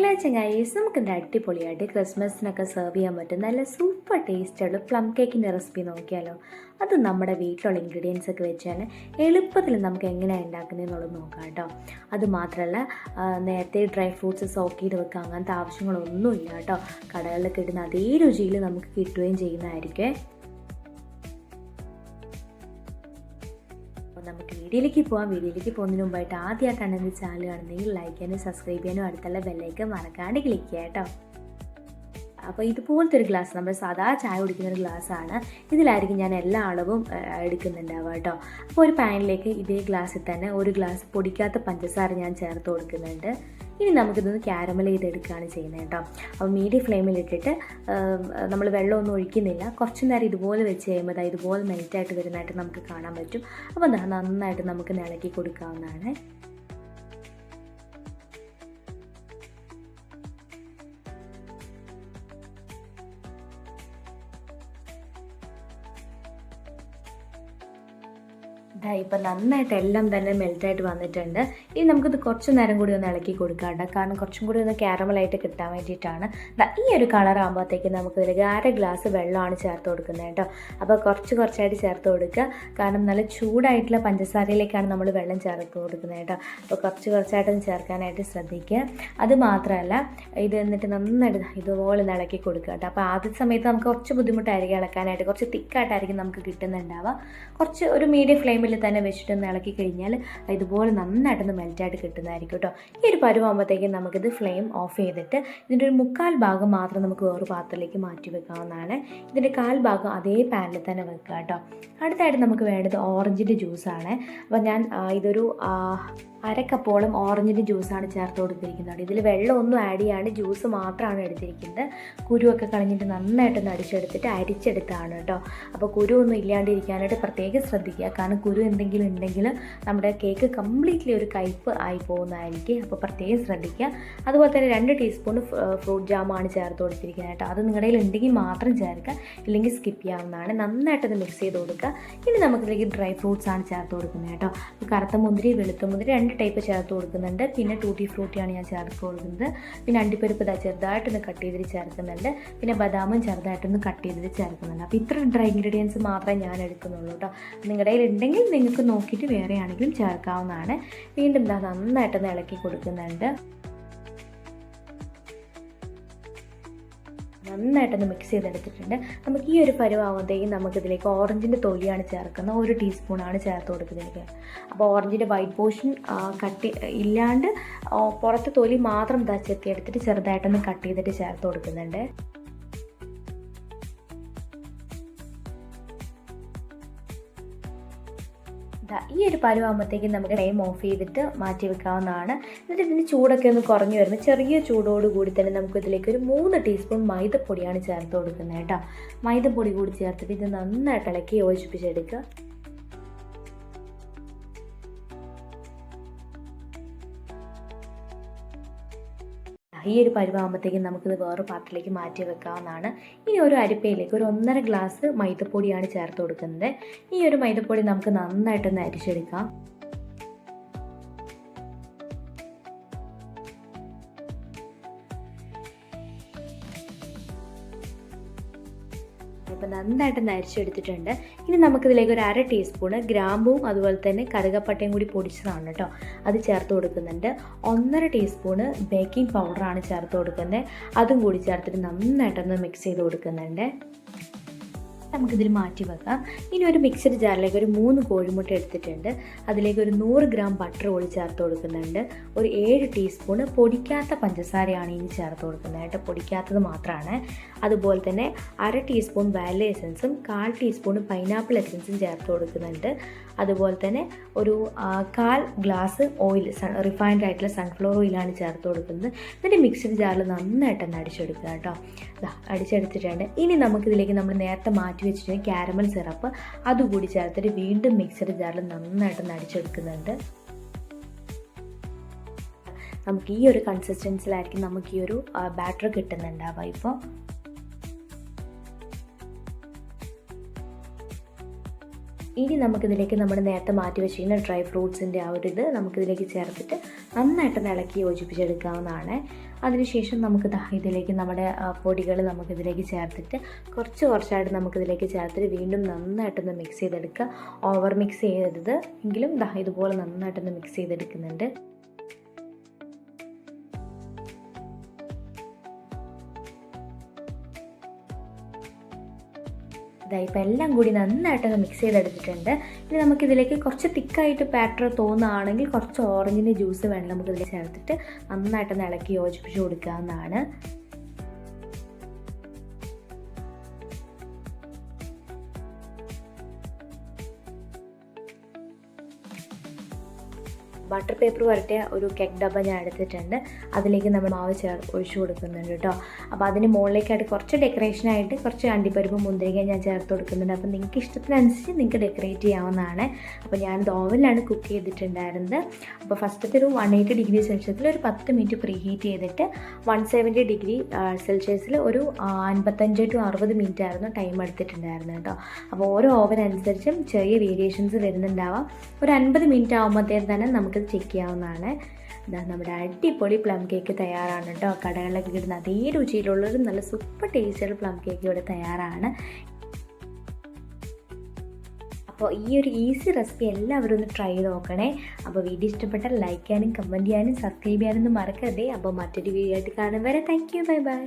Hello ചങ്ങായീസ്, നമുക്കിന്ന് അടിപൊളിയായിട്ട് ക്രിസ്മസിനൊക്കെ serve ചെയ്യാൻ പറ്റും നല്ല സൂപ്പർ ടേസ്റ്റുള്ള പ്ലം കേക്കിൻ്റെ റെസിപ്പി നോക്കിയാലോ. അത് നമ്മുടെ വീട്ടിലുള്ള ഇൻഗ്രീഡിയൻസ് ഒക്കെ വെച്ച് തന്നെ എളുപ്പത്തിൽ നമുക്ക് എങ്ങനെയാണ് ഉണ്ടാക്കുന്നതെന്നുള്ളത് നോക്കാം കേട്ടോ. അതുമാത്രമല്ല, നേരത്തെ ഡ്രൈ ഫ്രൂട്ട്സ് സോക്ക് ചെയ്ത് വെക്കുക അങ്ങനത്തെ ആവശ്യങ്ങളൊന്നുമില്ല കേട്ടോ. കടകളിലൊക്കെ ഇടുന്ന അതേ രുചിയിൽ നമുക്ക് കിട്ടുകയും ചെയ്യുന്നതായിരിക്കും. നമുക്ക് വീഡിയോയിലേക്ക് പോകാം. വീഡിയോയിലേക്ക് പോകുന്നതിന് മുമ്പായിട്ട് ആദ്യമായിട്ടാണ് എൻ്റെ ചാനൽ കാണുന്നെങ്കിൽ ലൈക്ക് ചെയ്യാനും സബ്സ്ക്രൈബ് ചെയ്യാനും അടുത്തുള്ള ബെല്ലൈക്കൺ മറക്കാണ്ട് ക്ലിക്ക് ചെയ്യാം കേട്ടോ. അപ്പോൾ ഇതുപോലത്തെ ഒരു ഗ്ലാസ്, നമ്മൾ സാധാ ചായ കുടിക്കുന്ന ഒരു ഗ്ലാസ്സാണ്. ഇതിലായിരിക്കും ഞാൻ എല്ലാ അളവും എടുക്കുന്നുണ്ടാവുക കേട്ടോ. അപ്പോൾ ഒരു പാനിലേക്ക് ഇതേ ഗ്ലാസ്സിൽ തന്നെ ഒരു ഗ്ലാസ് പൊടിക്കാത്ത പഞ്ചസാര ഞാൻ ചേർത്ത് കൊടുക്കുന്നുണ്ട്. ഇനി നമുക്കിതൊന്ന് ക്യാരമൽ ചെയ്തെടുക്കുകയാണ് ചെയ്യുന്നത് കേട്ടോ. അപ്പോൾ മീഡിയം ഫ്ലെയിമിലിട്ടിട്ട് നമ്മൾ വെള്ളമൊന്നും ഒഴിക്കുന്നില്ല. കുറച്ച് നേരം ഇതുപോലെ വെച്ച് കഴിയുമ്പോൾ ഇതുപോലെ മെൽറ്റായിട്ട് വരുന്നതായിട്ട് നമുക്ക് കാണാൻ പറ്റും. അപ്പോൾ നന്നായിട്ട് നമുക്ക് ഇളക്കി കൊടുക്കാവുന്നതാണ്. ഇപ്പം നന്നായിട്ട് എല്ലാം തന്നെ മെൽറ്റായിട്ട് വന്നിട്ടുണ്ട്. ഇനി നമുക്കിത് കുറച്ച് നേരം കൂടി ഒന്ന് ഇളക്കി കൊടുക്കാണ്ട്, കാരണം കുറച്ചും കൂടി ഒന്ന് ക്യാരമലായിട്ട് കിട്ടാൻ വേണ്ടിയിട്ടാണ്. ഈ ഒരു കളർ ആകുമ്പോഴത്തേക്ക് നമുക്കിതിലേക്ക് 1/2 ഗ്ലാസ് വെള്ളമാണ് ചേർത്ത് കൊടുക്കുന്നത് കേട്ടോ. അപ്പോൾ കുറച്ചായിട്ട് ചേർത്ത് കൊടുക്കുക, കാരണം നല്ല ചൂടായിട്ടുള്ള പഞ്ചസാരയിലേക്കാണ് നമ്മൾ വെള്ളം ചേർത്ത് കൊടുക്കുന്നത് കേട്ടോ. അപ്പോൾ കുറച്ചായിട്ടൊന്ന് ചേർക്കാനായിട്ട് ശ്രദ്ധിക്കുക. അത് മാത്രമല്ല, ഇത് എന്നിട്ട് നന്നായിട്ട് ഇതുപോലെ ഇളക്കി കൊടുക്കുക കേട്ടോ. അപ്പോൾ ആദ്യ സമയത്ത് നമുക്ക് കുറച്ച് ബുദ്ധിമുട്ടായിരിക്കും ഇളക്കാനായിട്ട്, കുറച്ച് തിക്കായിട്ടായിരിക്കും നമുക്ക് കിട്ടുന്നുണ്ടാവുക. കുറച്ച് ഒരു മീഡിയം ഫ്ലെയിമിൽ തന്നെ വെച്ചിട്ടൊന്ന് ഇളക്കി കഴിഞ്ഞാൽ ഇതുപോലെ നന്നായിട്ടൊന്ന് മെൽറ്റായിട്ട് കിട്ടുന്നതായിരിക്കും കേട്ടോ. ഈ ഒരു പരുവാകുമ്പോഴത്തേക്കും നമുക്കിത് ഫ്ലെയിം ഓഫ് ചെയ്തിട്ട് ഇതിൻ്റെ ഒരു 1/4 ഭാഗം മാത്രം നമുക്ക് വേറെ പാത്രത്തിലേക്ക് മാറ്റി വെക്കാവുന്നതാണ്. ഇതിൻ്റെ 1/4 ഭാഗം അതേ പാനിൽ തന്നെ വെക്കുക കേട്ടോ. അടുത്തായിട്ട് നമുക്ക് വേണ്ടത് ഓറഞ്ചിൻ്റെ ജ്യൂസാണ്. അപ്പോൾ ഞാൻ ഇതൊരു 1/2 കപ്പോളം ഓറഞ്ചിൻ്റെ ജ്യൂസാണ് ചേർത്ത് കൊടുത്തിരിക്കുന്നത്. ഇതിൽ വെള്ളമൊന്നും ആഡ് ചെയ്യാണ്ട് ജ്യൂസ് മാത്രമാണ് എടുത്തിരിക്കുന്നത്. കുരുവൊക്കെ കളഞ്ഞിട്ട് നന്നായിട്ടൊന്ന് അടിച്ചെടുത്തിട്ട് അരിച്ചെടുത്താണ് കേട്ടോ. അപ്പോൾ കുരുവൊന്നും ഇല്ലാണ്ടിരിക്കാനായിട്ട് പ്രത്യേകം ശ്രദ്ധിക്കുക, കാരണം കുരു എന്തെങ്കിലും ഉണ്ടെങ്കിൽ നമ്മുടെ കേക്ക് കംപ്ലീറ്റ്ലി ഒരു കയ്പ്പ് ആയി പോകുന്നതായിരിക്കും. അപ്പോൾ പ്രത്യേകം ശ്രദ്ധിക്കുക. അതുപോലെ തന്നെ 2 ടീസ്പൂൺ ഫ്രൂട്ട് ജാമാണ് ചേർത്ത് കൊടുത്തിരിക്കുന്നത് കേട്ടോ. അത് നിങ്ങളുടെ കയ്യിൽ ഉണ്ടെങ്കിൽ മാത്രം ചേർക്കുക, ഇല്ലെങ്കിൽ സ്കിപ്പ് ചെയ്യാവുന്നതാണ്. നന്നായിട്ടത് മിക്സ് ചെയ്ത് കൊടുക്കുക. ഇനി നമുക്കിതിലേക്ക് ഡ്രൈ ഫ്രൂട്ട്സ് ആണ് ചേർത്ത് കൊടുക്കുന്നത് കേട്ടോ. കറുത്ത മുന്തിരി, വെളുത്ത മുന്തിരി 2 ടൈപ്പ് ചേർത്ത് കൊടുക്കുന്നുണ്ട്. പിന്നെ ടൂട്ടി ഫ്രൂട്ടിയാണ് ഞാൻ ചേർത്ത് കൊടുക്കുന്നത്. പിന്നെ അണ്ടിപ്പരിപ്പ് ചെറുതായിട്ടൊന്ന് കട്ട് ചെയ്തിട്ട് ചേർക്കുന്നുണ്ട്. പിന്നെ ബദാമും ചെറുതായിട്ടൊന്ന് കട്ട് ചെയ്തിട്ട് ചേർക്കുന്നുണ്ട്. അപ്പോൾ ഇത്ര ഡ്രൈ ഇൻഗ്രീഡിയൻസ് മാത്രമേ ഞാൻ എടുക്കുന്നുള്ളൂ കേട്ടോ. നിങ്ങളുടെ കയ്യിൽ ഉണ്ടെങ്കിൽ നിങ്ങൾക്ക് നോക്കിയിട്ട് വേറെ ആണെങ്കിലും ചേർക്കാവുന്നതാണ്. വീണ്ടും നന്നായിട്ടൊന്ന് ഇളക്കി കൊടുക്കുന്നുണ്ട്. നന്നായിട്ടൊന്ന് മിക്സ് ചെയ്തെടുത്തിട്ടുണ്ട്. നമുക്ക് ഈ ഒരു പരുവാകുമ്പോഴത്തേക്കും നമുക്കിതിലേക്ക് ഓറഞ്ചിൻ്റെ തൊലിയാണ് ചേർക്കുന്നത്. 1 ടീസ്പൂണാണ് ചേർത്ത് കൊടുക്കുന്നത്. അപ്പോൾ ഓറഞ്ചിൻ്റെ വൈറ്റ് പോർഷൻ കട്ട് ഇല്ലാണ്ട് പുറത്ത് തൊലി മാത്രം ചെത്തിയെടുത്തിട്ട് ചെറുതായിട്ടൊന്ന് കട്ട് ചെയ്തിട്ട് ചേർത്ത് കൊടുക്കുന്നുണ്ട്. ഈ ഒരു പരുവാകുമ്പോഴത്തേക്കും നമുക്ക് ഫ്ലെയിം ഓഫ് ചെയ്തിട്ട് മാറ്റി വെക്കാവുന്നതാണ്. എന്നിട്ട് ഇതിന് ചൂടൊക്കെ ഒന്ന് കുറഞ്ഞു വരുമ്പോൾ ചെറിയ ചൂടോട് കൂടി തന്നെ നമുക്ക് ഇതിലേക്ക് ഒരു 3 ടീസ്പൂൺ മൈദപ്പൊടിയാണ് ചേർത്ത് കൊടുക്കുന്നത് കേട്ടോ. മൈദപ്പൊടി കൂടി ചേർത്തിട്ട് ഇത് നന്നായിട്ട് ഇളക്കി യോജിപ്പിച്ചെടുക്കുക. ഈ ഒരു പരുവാകുമ്പോഴത്തേക്കും നമുക്കിത് വേറെ പാത്രത്തിലേക്ക് മാറ്റി വെക്കാവുന്നതാണ്. ഇനി ഒരു അരിപ്പയിലേക്ക് ഒരു 1.5 ഗ്ലാസ് മൈദപ്പൊടിയാണ് ചേർത്ത് കൊടുക്കുന്നത്. ഈ ഒരു മൈദപ്പൊടി നമുക്ക് നന്നായിട്ടൊന്ന് അരിച്ചെടുക്കാം. ഇപ്പോൾ നന്നായിട്ട് അരിച്ചെടുത്തിട്ടുണ്ട്. ഇനി നമുക്കിതിലേക്ക് ഒരു 1/2 ടീസ്പൂണ് ഗ്രാമ്പൂവും അതുപോലെ തന്നെ കറുകപ്പട്ടയും കൂടി പൊടിച്ചതാണ് കേട്ടോ. അത് ചേർത്ത് കൊടുക്കുന്നുണ്ട്. 1.5 ടീസ്പൂണ് ബേക്കിംഗ് പൗഡറാണ് ചേർത്ത് കൊടുക്കുന്നത്. അതും കൂടി ചേർത്തിട്ട് നന്നായിട്ടൊന്ന് മിക്സ് ചെയ്ത് കൊടുക്കുന്നുണ്ട്. നമുക്കിതിൽ മാറ്റി വെക്കാം. ഇനി ഒരു മിക്സഡ് ജാറിലേക്ക് ഒരു 3 കോഴിമുട്ട എടുത്തിട്ടുണ്ട്. അതിലേക്ക് ഒരു 100 ഗ്രാം ബട്ടർ കൂടി ചേർത്ത് കൊടുക്കുന്നുണ്ട്. ഒരു 7 ടീസ്പൂണ് പൊടിക്കാത്ത പഞ്ചസാരയാണ് ഇനി ചേർത്ത് കൊടുക്കുന്നത് കേട്ടോ. പൊടിക്കാത്തത് മാത്രമാണ്. അതുപോലെ തന്നെ 1/2 ടീസ്പൂൺ വാനില എസൻസും 1/4 ടീസ്പൂൺ പൈനാപ്പിൾ എസൻസും ചേർത്ത് കൊടുക്കുന്നുണ്ട്. അതുപോലെ തന്നെ ഒരു 1/4 ഗ്ലാസ് ഓയിൽ, റിഫൈൻഡ് ആയിട്ടുള്ള സൺഫ്ലവർ ഓയിലാണ് ചേർത്ത് കൊടുക്കുന്നത്. എന്നിട്ട് മിക്സഡ് ജാറിൽ നന്നായിട്ടൊന്ന് അടിച്ചെടുക്കുക കേട്ടോ. അടിച്ചെടുത്തിട്ടുണ്ട്. ഇനി നമുക്കിതിലേക്ക് നമ്മൾ നേരത്തെ മാറ്റി വെച്ചിട്ടുണ്ടെങ്കിൽ ക്യാരമൽ സിറപ്പ് അതുകൂടി ചേർത്തിട്ട് വീണ്ടും മിക്സഡ് ജാറിൽ നന്നായിട്ടൊന്ന് അടിച്ചെടുക്കുന്നുണ്ട്. നമുക്ക് ഈ ഒരു കൺസിസ്റ്റൻസിലായിരിക്കും നമുക്ക് ഈ ഒരു ബാറ്റർ കിട്ടുന്നുണ്ടാവുക. ഇപ്പോൾ ഇനി നമുക്കിതിലേക്ക് നമ്മൾ നേരത്തെ മാറ്റി വെച്ചിരിക്കുന്ന ഡ്രൈ ഫ്രൂട്ട്സിൻ്റെ ആ ഒരു ഇത് നമുക്കിതിലേക്ക് ചേർത്തിട്ട് നന്നായിട്ട് ഇളക്കി യോജിപ്പിച്ചെടുക്കാവുന്നതാണ്. അതിനുശേഷം നമുക്ക് ഇതിലേക്ക് നമ്മുടെ പൊടികൾ നമുക്കിതിലേക്ക് ചേർത്തിട്ട് കുറച്ചായിട്ട് നമുക്കിതിലേക്ക് ചേർത്തിട്ട് വീണ്ടും നന്നായിട്ടൊന്ന് മിക്സ് ചെയ്തെടുക്കുക. ഓവർ മിക്സ് ചെയ്യരുത്, എങ്കിലും ഇതുപോലെ നന്നായിട്ടൊന്ന് മിക്സ് ചെയ്തെടുക്കുന്നുണ്ട്. ഇപ്പോൾ എല്ലാം കൂടി നന്നായിട്ടൊന്ന് മിക്സ് ചെയ്തെടുത്തിട്ടുണ്ട്. ഇനി നമുക്കിതിലേക്ക് കുറച്ച് തിക്കായിട്ട് ബാറ്റർ തോന്നുകയാണെങ്കിൽ കുറച്ച് ഓറഞ്ചിൻ്റെ ജ്യൂസ് വേണം നമുക്കിതിൽ ചേർത്തിട്ട് നന്നായിട്ടൊന്ന് ഇളക്കി യോജിപ്പിച്ച് കൊടുക്കാവുന്നതാണ്. ബട്ടർ പേപ്പർ പുരട്ടിയ ഒരു കേക്ക് ഡബ്ബ ഞാൻ എടുത്തിട്ടുണ്ട്. അതിലേക്ക് നമ്മൾ മാവ് ഒഴിച്ചു കൊടുക്കുന്നുണ്ട് കേട്ടോ. അപ്പോൾ അതിന് മുകളിലേക്കായിട്ട് കുറച്ച് ഡെക്കറേഷനായിട്ട് കുറച്ച് അണ്ടിപ്പരിപ്പ് മുന്തിരിക്ക ഞാൻ ചേർത്ത് കൊടുക്കുന്നുണ്ട്. അപ്പോൾ നിങ്ങൾക്ക് ഇഷ്ടത്തിനനുസരിച്ച് നിങ്ങൾക്ക് ഡെക്കറേറ്റ് ചെയ്യാവുന്നതാണ്. അപ്പോൾ ഞാനിത് ഓവനിലാണ് കുക്ക് ചെയ്തിട്ടുണ്ടായിരുന്നത്. അപ്പോൾ ഫസ്റ്റത്തെ ഒരു 180 ഡിഗ്രി സെൽഷ്യസിൽ ഒരു 10 മിനിറ്റ് പ്രീ ഹീറ്റ് ചെയ്തിട്ട് 170 ഡിഗ്രി സെൽഷ്യസിൽ ഒരു 55 to 60 മിനിറ്റ് ആയിരുന്നു ടൈം എടുത്തിട്ടുണ്ടായിരുന്നു കേട്ടോ. അപ്പോൾ ഓരോ ഓവൻ അനുസരിച്ചും ചെറിയ വേരിയേഷൻസ് വരുന്നുണ്ടാവാം. ഒരു 50 മിനിറ്റ് ആകുമ്പോഴത്തേക്കും തന്നെ നമുക്ക് ചെക്ക് ചെയ്യാവുന്നതാണ്. നമ്മുടെ അടിപൊളി പ്ലം കേക്ക് തയ്യാറാണ് കേട്ടോ. കടകളിലൊക്കെ കിട്ടുന്ന അതേ രുചിയിലുള്ളൊരു നല്ല സൂപ്പർ ടേസ്റ്റുള്ള പ്ലം കേക്ക് ഇവിടെ തയ്യാറാണ്. അപ്പോൾ ഈ ഒരു ഈസി റെസിപ്പി എല്ലാവരും ഒന്ന് ട്രൈ ചെയ്ത് നോക്കണേ. അപ്പോൾ വീഡിയോ ഇഷ്ടപ്പെട്ടാൽ ലൈക്ക് ചെയ്യാനും കമൻറ്റ് ചെയ്യാനും സബ്സ്ക്രൈബ് ചെയ്യാനൊന്നും മറക്കരുതേ. അപ്പോൾ മറ്റൊരു വീഡിയോ ആയിട്ട് കാണും വരെ താങ്ക് യു, ബൈ ബൈ.